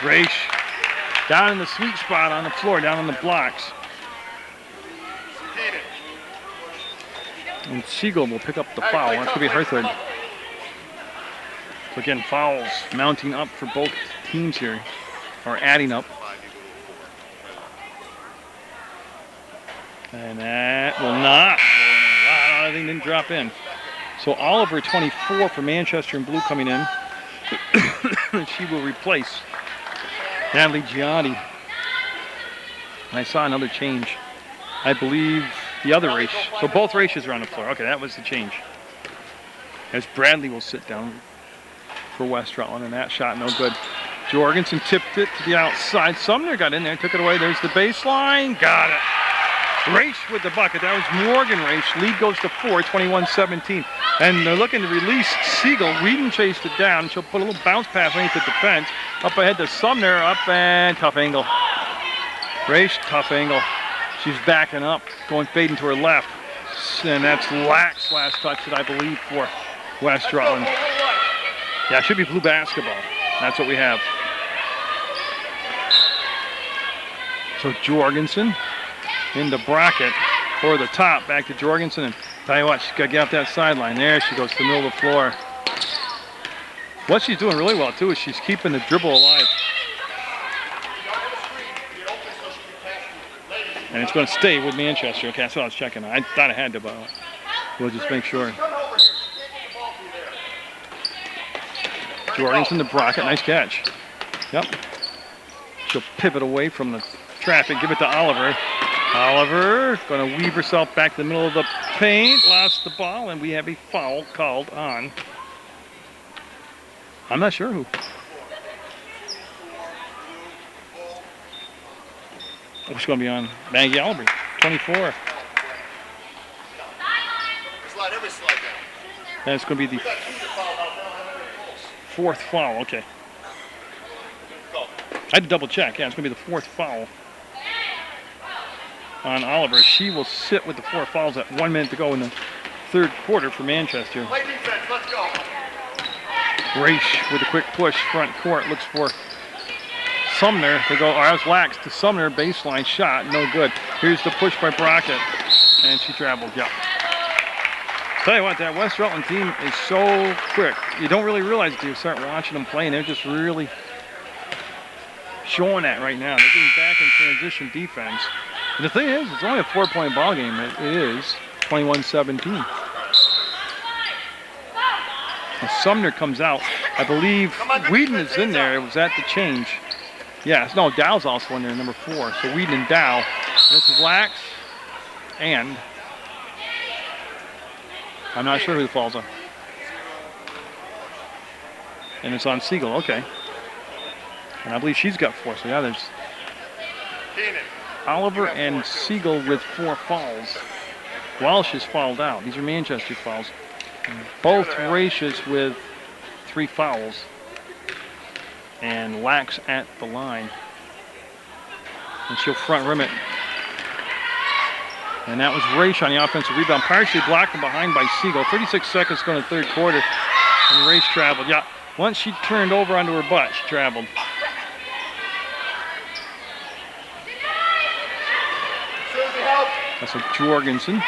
Raish down in the sweet spot on the floor, down on the blocks. And Siegel will pick up the foul. That could be her third. So again, fouls mounting up for both teams here, or adding up. And that will not. Wow, everything didn't drop in. So Oliver, 24 for Manchester in blue coming in. She will replace Natalie Gianni. I saw another change. I believe the other race. So both races are on the floor. Okay, that was the change. As Bradley will sit down for West Rutland, and that shot no good. Jorgensen tipped it to the outside. Sumner got in there, took it away. There's the baseline. Got it. Raish with the bucket. That was Morgan Raish. Lead goes to 4, 21-17. And they're looking to release Siegel. Whedon chased it down. She'll put a little bounce pass underneath the defense. Up ahead to Sumner. Up and tough angle. Raish, tough angle. She's backing up, going fading to her left. And that's Lack's last touch, I believe, for West Rutland. Yeah, it should be blue basketball. That's what we have. So Jorgensen into Brockett for the top. Back to Jorgensen. And tell you what, she's got to get up that sideline. There she goes to the middle of the floor. What she's doing really well, too, is she's keeping the dribble alive. And it's going to stay with Manchester. Okay, that's what I was checking. I thought I had to, but we'll just make sure. Jorgensen to Brockett. Nice catch. Yep. She'll pivot away from the traffic. Give it to Oliver. Oliver going to weave herself back to the middle of the paint. Lost the ball, and we have a foul called on. I'm not sure who. It's going to be on Maggie Albrecht, 24. That's going to be the fourth foul. Okay. I had to double check. Yeah, it's going to be the fourth foul on Oliver. She will sit with the 4 fouls at 1 minute to go in the third quarter for Manchester. Play defense, let's go. Raish with a quick push, front court, looks for Sumner. They go, that was Lax to Sumner, baseline shot, no good. Here's the push by Brockett, and she traveled, yeah. Tell you what, that West Rutland team is so quick. You don't really realize it until you start watching them play, and they're just really showing that right now. They're getting back in transition defense. And the thing is, it's only a 4-point ball game. It is 21-17. Sumner comes out. I believe Whedon is in there. It was at the change. Yes, no, Dow's also in there, number 4. So Whedon and Dow. This is Lax, and I'm not sure who the fall's on. And it's on Siegel, okay. And I believe she's got 4, so yeah, there's Oliver and Siegel with 4 fouls. Walsh is fouled out. These are Manchester fouls. Both races with 3 fouls. And Lax at the line. And she'll front rim it. And that was Raish on the offensive rebound. Partially blocked from behind by Siegel. 36 seconds going to third quarter. And Raish traveled. Yeah, once she turned over onto her butt, she traveled. That's a Jorgensen.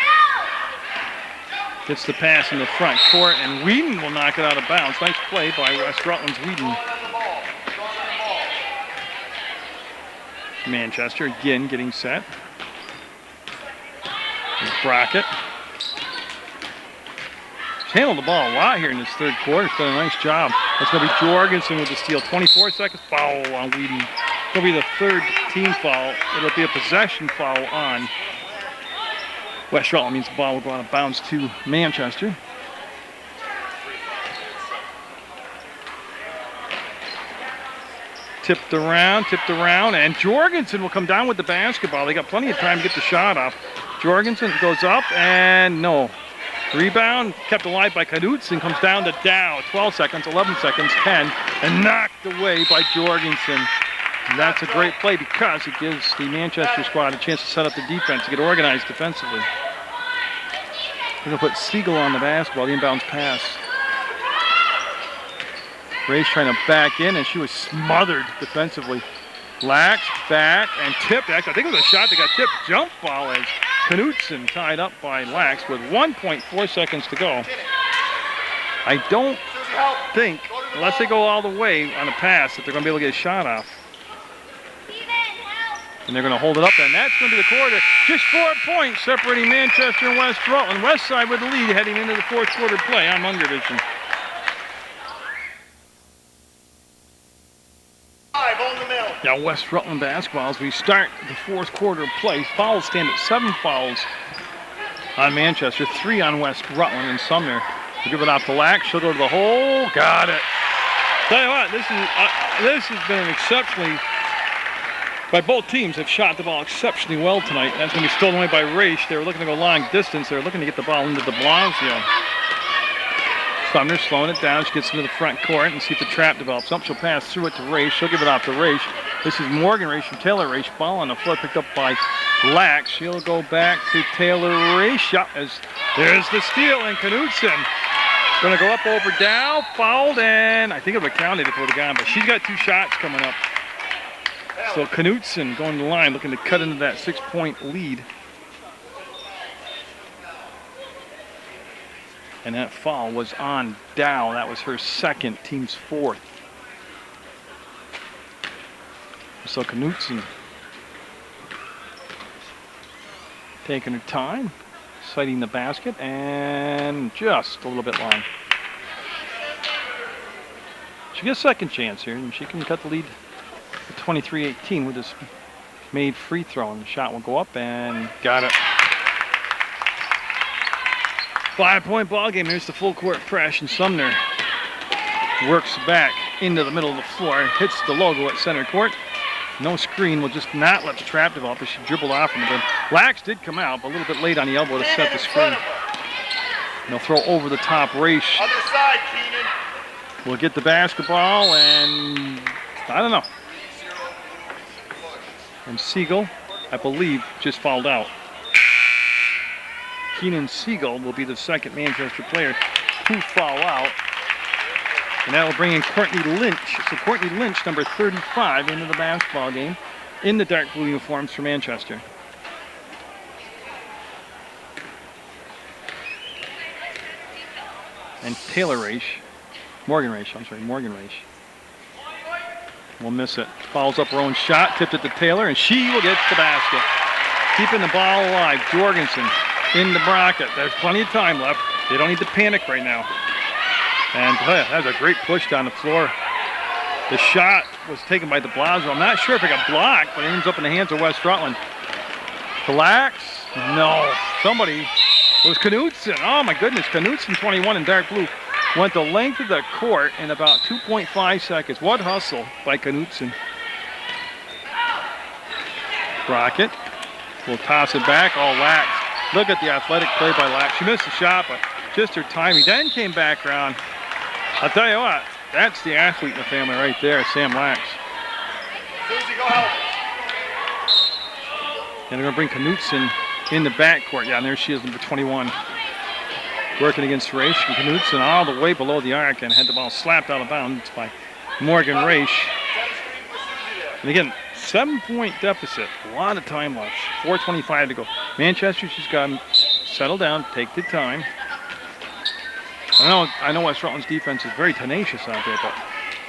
Gets the pass in the front court, and Whedon will knock it out of bounds. Nice play by West Rutland's Whedon. Manchester again getting set. There's Brockett. He's handled the ball a lot here in this third quarter. He's done a nice job. That's going to be Jorgensen with the steal. 24 seconds foul on Whedon. It'll be the third team foul. It'll be a possession foul on West Rutland. Means the ball will go out of bounds to Manchester. Tipped around, and Jorgensen will come down with the basketball. They got plenty of time to get the shot off. Jorgensen goes up, and no. Rebound kept alive by Knudsen, comes down to Dow. 12 seconds, 11 seconds, 10, and knocked away by Jorgensen. And that's a great play because it gives the Manchester squad a chance to set up the defense, to get organized defensively. We're going to put Siegel on the basketball, the inbounds pass. Ray's trying to back in, and she was smothered defensively. Lax back and tipped. Actually, I think it was a shot that got tipped. Jump ball as Knudsen tied up by Lax with 1.4 seconds to go. I don't think, unless they go all the way on a pass, that they're going to be able to get a shot off. And they're going to hold it up, and that's going to be the quarter. Just 4 points separating Manchester and West Rutland. West side with the lead heading into the fourth quarter play on Munger Vision. Now West Rutland basketball as we start the fourth quarter play. Fouls stand at 7 fouls on Manchester, 3 on West Rutland and Sumner. We'll give it off to Lack. She'll go to the hole. Got it. Tell you what, this has been an exceptionally, by both teams have shot the ball exceptionally well tonight. That's going to be stolen away by Raish. They were looking to go long distance. They were looking to get the ball into the Blasio. Sumner slowing it down. She gets into the front court and see if the trap develops. She'll pass through it to Raish. She'll give it off to Raish. This is Morgan Raish from Taylor Raish. Ball on the floor picked up by Lax. She'll go back to Taylor Raish. As there's the steal, and Knudsen going to go up over Dow. Fouled, and I think it would have counted if it would have gone, but she's got 2 shots coming up. So Knudsen going to the line, looking to cut into that 6-point lead. And that foul was on Dow. That was her second, team's 4th. So Knudsen taking her time, sighting the basket, and just a little bit long. She gets a second chance here, and she can cut the lead to 23-18 with this made free throw, and the shot will go up, and got it. 5-point ball game. Here's the full court press, and Sumner works back into the middle of the floor, hits the logo at center court. No screen, will just not let the trap develop as she dribbled off from the rim. Lax did come out, but a little bit late on the elbow to set the screen. And they'll throw over the top. Raish Other side, Keenan. will get the basketball, and I don't know. And Siegel, I believe, just fouled out. Keenan Siegel will be the second Manchester player to foul out. And that will bring in Courtney Lynch. So Courtney Lynch, number 35, into the basketball game in the dark blue uniforms for Manchester. And Taylor Raish, Morgan Raish will miss it. Fouls up her own shot, tipped it to Taylor, and she will get the basket. Keeping the ball alive, Jorgensen in the bracket. There's plenty of time left. They don't need to panic right now. And that was a great push down the floor. The shot was taken by de Blasio. I'm not sure if it got blocked, but it ends up in the hands of West Rutland. Relax. No. Somebody. It was Knudsen. Oh, my goodness. Knudsen, 21 in dark blue, went the length of the court in about 2.5 seconds. What hustle by Knudsen. Brockett will toss it back. Oh, Lax. Look at the athletic play by Lax. She missed the shot, but just her timing. Then came back around. I'll tell you what, that's the athlete in the family right there, Sam Lax. Susie, go help. And they're going to bring Knudsen in the backcourt. Yeah, and there she is, number 21. Working against Raish. And Knudsen all the way below the arc and had the ball slapped out of bounds by Morgan Raish. And again, 7-point deficit. A lot of time left. 4:25 to go. Manchester just got to settle down, take the time. I know West Rutland's defense is very tenacious out there, but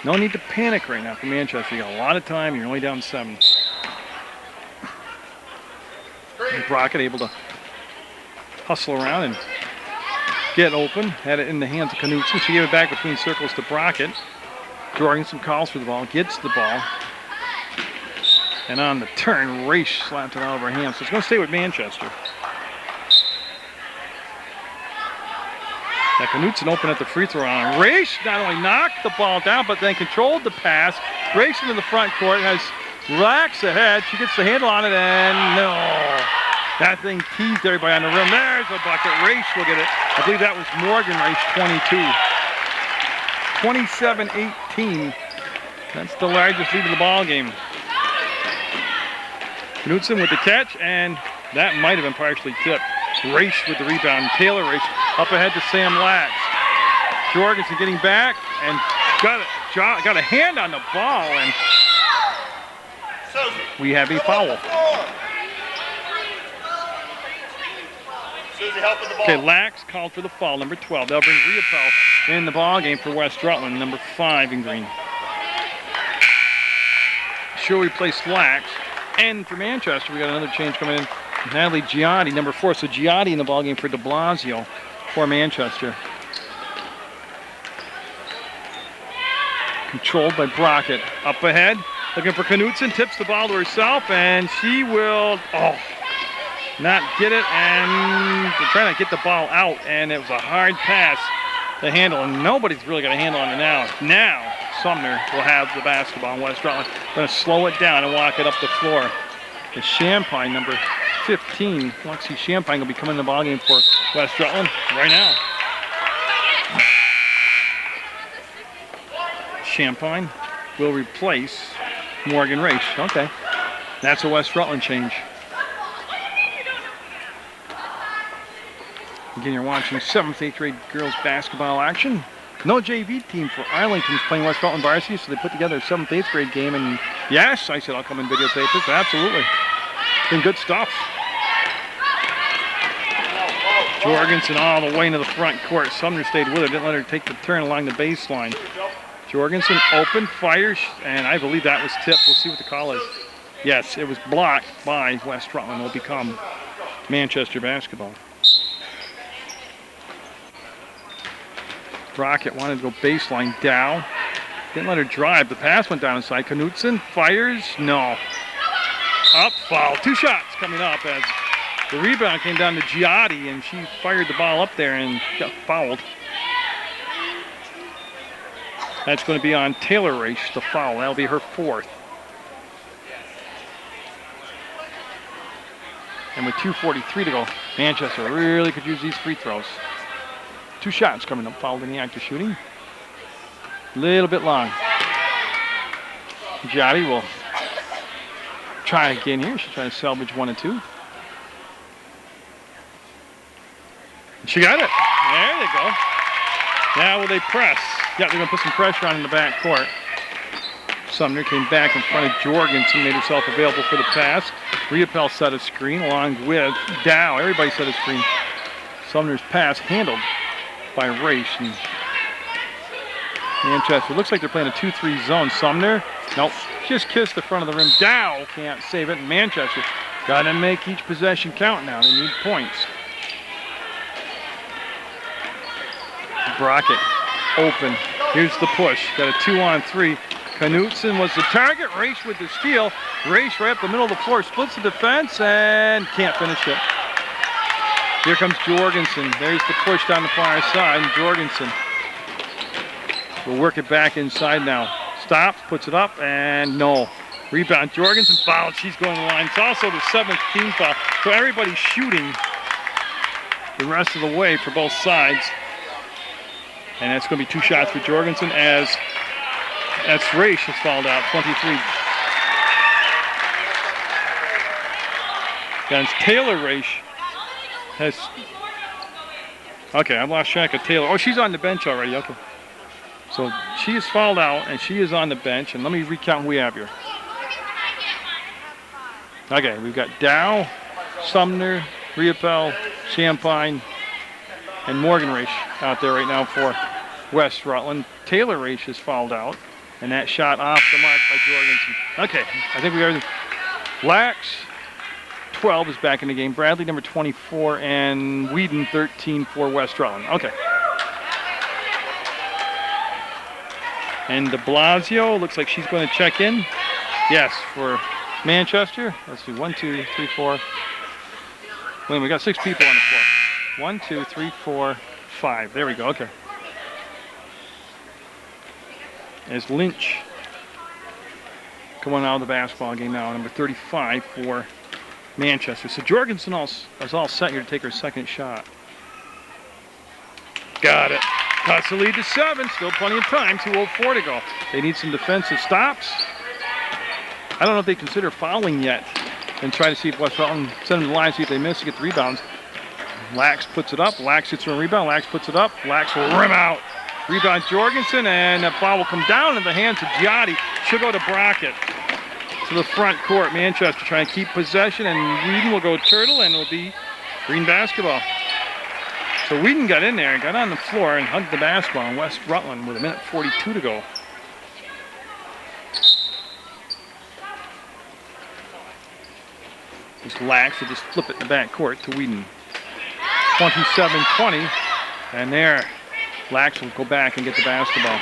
no need to panic right now for Manchester. You got a lot of time. You're only down 7. And Brockett able to hustle around and get open. Had it in the hands of Knutson. She gave it back between circles to Brockett. Jorgensen calls for the ball, gets the ball. And on the turn, Raish slapped it out of her hands. So it's going to stay with Manchester. Now Knutson open at the free throw line. Raish not only knocked the ball down, but then controlled the pass. Breaks into the front court, has Lax ahead. She gets the handle on it, and no. That thing teased everybody on the rim. There's a bucket. Raish will get it. I believe that was Morgan Raish, 22. 27-18. That's the largest lead of the ball game. Knutson with the catch, and that might have been partially tipped. Raish with the rebound. Taylor Raish up ahead to Sam Lax. Jorgensen getting back and got a hand on the ball, and we have a foul. Okay, Lax called for the foul, number 12. They'll bring Riopel in the ball game for West Rutland, number 5 in green. She'll replace Lax. And for Manchester, we got another change coming in. Natalie Giotti, number 4. So Giotti in the ballgame for de Blasio for Manchester. Controlled by Brockett. Up ahead, looking for Knutson. Tips the ball to herself, and she will, not get it. And they're trying to get the ball out, and it was a hard pass to handle, and nobody's really got a handle on it now. Now Sumner will have the basketball in West Rutland. Going to slow it down and walk it up the floor. The Champagne, number 15, Lexi Champagne will be coming in the ballgame for West Rutland right now. Champagne will replace Morgan Raish. Okay, that's a West Rutland change. Again, you're watching 7th, 8th grade girls basketball action. No JV team for Arlington's playing West Rutland varsity, so they put together a 7th, 8th grade game. And yes, I said I'll come and videotape this. Absolutely. Been good stuff. Jorgensen all the way into the front court. Sumner stayed with her, didn't let her take the turn along the baseline. Jorgensen open, fires, and I believe that was tipped. We'll see what the call is. Yes, it was blocked by West Rutland. It will become Manchester basketball. Brockett wanted to go baseline. Dow didn't let her drive. The pass went down inside. Knutson fires. No. Up, foul. 2 shots coming up as the rebound came down to Giotti, and she fired the ball up there and got fouled. That's going to be on Taylor Raish, the foul. That'll be her 4th. And with 2:43 to go, Manchester really could use these free throws. 2 shots coming up, fouled in the act of shooting. A little bit long. Giotti will try again here. She's trying to salvage 1 and 2. She got it. There they go. Now will they press? Yeah, they're going to put some pressure on in the back court. Sumner came back in front of Jorgensen, made herself available for the pass. Riopel set a screen along with Dow. Everybody set a screen. Sumner's pass handled by Raish. And Manchester, looks like they're playing a 2-3 zone. Sumner, nope, just kissed the front of the rim. Dow can't save it. And Manchester got to make each possession count now. They need points. Brockett open. Here's the push. Got a 2-on-3. Knutson was the target. Raish with the steal. Raish right up the middle of the floor. Splits the defense and can't finish it. Here comes Jorgensen. There's the push down the far side. And Jorgensen will work it back inside now. Stops, puts it up, and no. Rebound. Jorgensen fouled. She's going to the line. It's also the 7th team foul. So everybody's shooting the rest of the way for both sides. And that's going to be 2 shots for Jorgensen as that's Raish has fouled out, 23. Against Taylor Raish has, okay, I've lost track of Taylor. Oh, she's on the bench already, okay. So she is fouled out and she is on the bench. And let me recount who we have here. Okay, we've got Dow, Sumner, Riopel, Champagne, and Morgan Raish out there right now for West Rutland. Taylor Raish has fouled out, and that shot off the mark by Jorgensen. Okay, I think we are. Lax, 12, is back in the game. Bradley, number 24, and Whedon, 13 for West Rutland. Okay. And de Blasio looks like she's going to check in. Yes, for Manchester. Let's see, 1, 2, 3, 4. Wait, we got 6 people on the floor. 1, 2, 3, 4, 5. There we go. Okay. As Lynch coming out of the basketball game now, number 35 for Manchester. So Jorgensen is all set here to take her second shot. Got it. Cuts the lead to 7. Still plenty of time. 2:04 to go. They need some defensive stops. I don't know if they consider fouling yet and try to see if West Rutland send them to the line, see if they miss to get the rebounds. Lax puts it up. Lax gets a rebound. Lax puts it up. Lax will rim out. Rebound Jorgensen, and that ball will come down in the hands of Giotti. She'll go to Brockett to the front court. Manchester trying to keep possession, and Whedon will go turtle, and it'll be green basketball. So Whedon got in there and got on the floor and hugged the basketball in West Rutland with 1:42 to go. It's Lax to just flip it in the back court to Whedon. 27-20, and there, Lax will go back and get the basketball.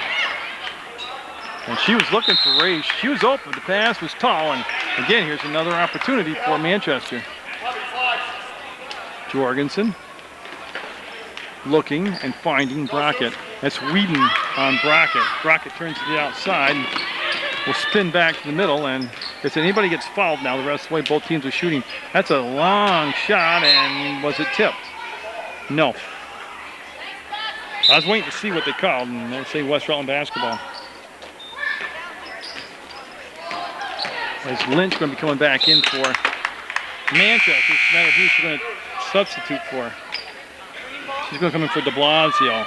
And she was looking for Raish. She was open. The pass was tall, and again, here's another opportunity for Manchester. Jorgensen looking and finding Brockett. That's Whedon on Brockett. Brockett turns to the outside, will spin back to the middle, and if anybody gets fouled now, the rest of the way both teams are shooting. That's a long shot, and was it tipped? No. I was waiting to see what they called, and they say West Rutland basketball. As Lynch going to be coming back in for Manchester. It's a matter of who she's going to substitute for. She's going to come in for de Blasio.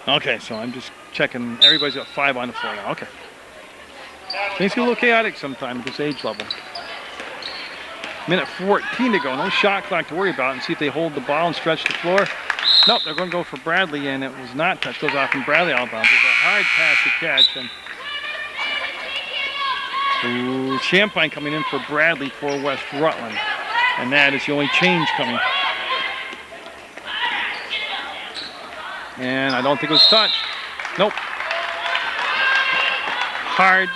Okay, so I'm just checking. Everybody's got 5 on the floor now. Okay. Things get a little chaotic sometime at this age level. 1:14 to go. No shot clock to worry about, and see if they hold the ball and stretch the floor. Nope, they're going to go for Bradley, and it was not touched. Goes off from Bradley out of bounds. It's a hard pass to catch. And Champagne coming in for Bradley for West Rutland. And that is the only change coming. And I don't think it was touched. Nope. Hard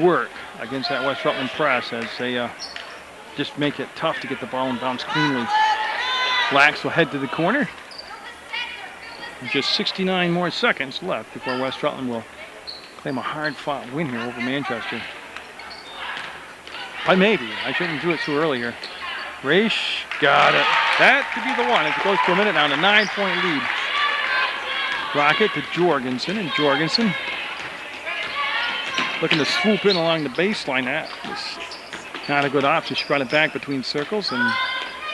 work against that West Rutland press as they just make it tough to get the ball and bounce cleanly. Lax will head to the corner. Just 69 more seconds left before West Rutland will claim a hard-fought win here over Manchester. Maybe. I shouldn't do it too early here. Raish got it. That could be the one. As it goes to a minute now, a 9-point lead. Rocket to Jorgensen, and Jorgensen looking to swoop in along the baseline. That was not a good option. She brought it back between circles, and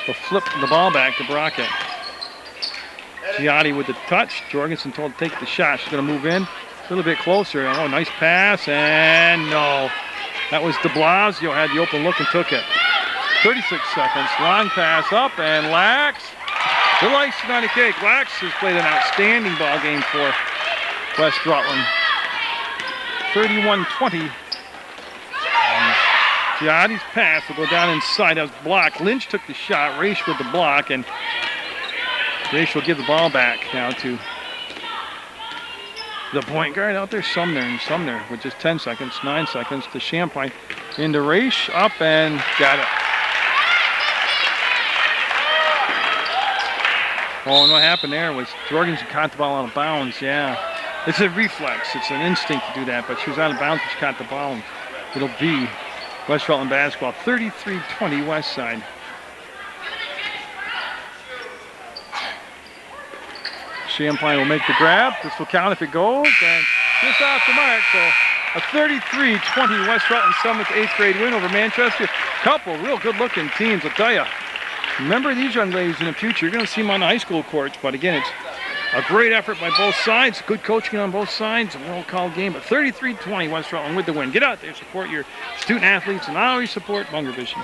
will flip the ball back to Brockett. Giotti with the touch. Jorgensen told to take the shot. She's going to move in a little bit closer. Oh, nice pass, and no. That was de Blasio, had the open look and took it. 36 seconds, long pass up, and Lax, the icing on the cake. Lax has played an outstanding ball game for West Rutland. 31-20. Giotti's pass will go down inside. That was blocked. Lynch took the shot. Raish with the block, and Raish will give the ball back now to the point guard out there, Sumner, and Sumner with just 10 seconds, 9 seconds to Champagne. Into Raish, up, and got it. Oh, and what happened there was Jorgensen caught the ball out of bounds, yeah. It's a reflex, it's an instinct to do that, but she was out of bounds when she caught the ball. It'll be West Rutland basketball, 33-20 West Side. Champagne will make the grab. This will count if it goes, and just off the mark. So a 33-20 West Rutland Summit's 8th grade win over Manchester. Couple real good-looking teams, I'll tell you. Remember these young ladies in the future. You're going to see them on the high school courts, but again, it's a great effort by both sides. Good coaching on both sides. A well-called game, but 33-20 West Rutland with the win. Get out there, support your student athletes, and always support Munger Vision.